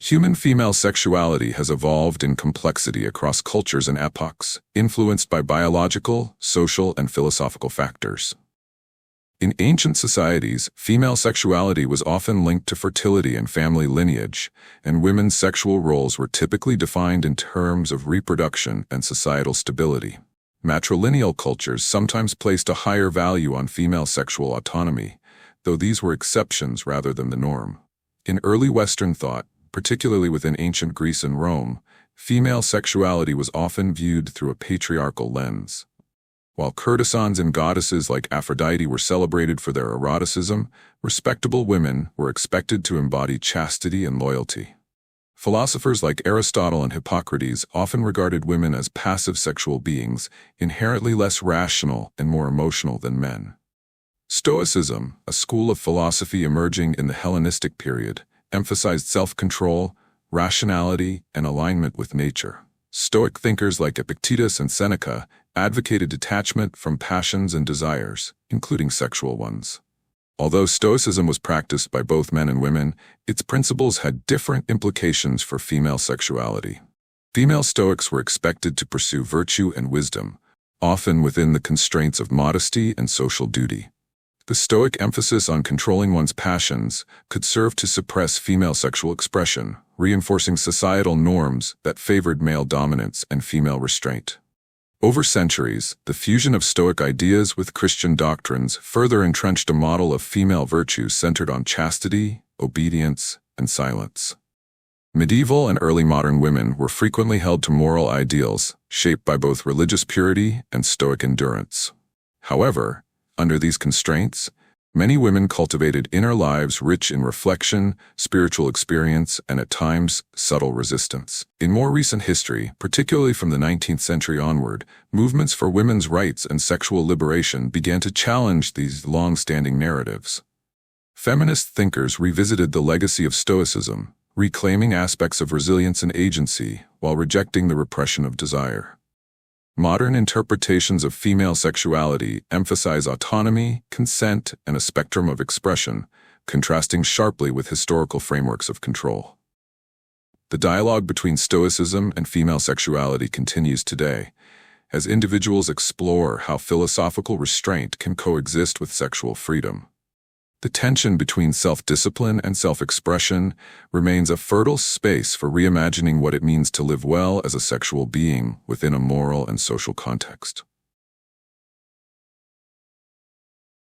Human female sexuality has evolved in complexity across cultures and epochs, influenced by biological, social, and philosophical factors. In ancient societies, female sexuality was often linked to fertility and family lineage, and women's sexual roles were typically defined in terms of reproduction and societal stability. Matrilineal cultures sometimes placed a higher value on female sexual autonomy, though these were exceptions rather than the norm. In early Western thought, particularly within ancient Greece and Rome, female sexuality was often viewed through a patriarchal lens. While courtesans and goddesses like Aphrodite were celebrated for their eroticism, respectable women were expected to embody chastity and loyalty. Philosophers like Aristotle and Hippocrates often regarded women as passive sexual beings, inherently less rational and more emotional than men. Stoicism, a school of philosophy emerging in the Hellenistic period, emphasized self-control, rationality, and alignment with nature. Stoic thinkers like Epictetus and Seneca advocated detachment from passions and desires, including sexual ones. Although Stoicism was practiced by both men and women, its principles had different implications for female sexuality. Female Stoics were expected to pursue virtue and wisdom, often within the constraints of modesty and social duty. The Stoic emphasis on controlling one's passions could serve to suppress female sexual expression, reinforcing societal norms that favored male dominance and female restraint. Over centuries, the fusion of Stoic ideas with Christian doctrines further entrenched a model of female virtues centered on chastity, obedience, and silence. Medieval and early modern women were frequently held to moral ideals shaped by both religious purity and Stoic endurance. However, under these constraints, many women cultivated inner lives rich in reflection, spiritual experience, and at times, subtle resistance. In more recent history, particularly from the 19th century onward, movements for women's rights and sexual liberation began to challenge these long-standing narratives. Feminist thinkers revisited the legacy of Stoicism, reclaiming aspects of resilience and agency while rejecting the repression of desire. Modern interpretations of female sexuality emphasize autonomy, consent, and a spectrum of expression, contrasting sharply with historical frameworks of control. The dialogue between Stoicism and female sexuality continues today, as individuals explore how philosophical restraint can coexist with sexual freedom. The tension between self-discipline and self-expression remains a fertile space for reimagining what it means to live well as a sexual being within a moral and social context.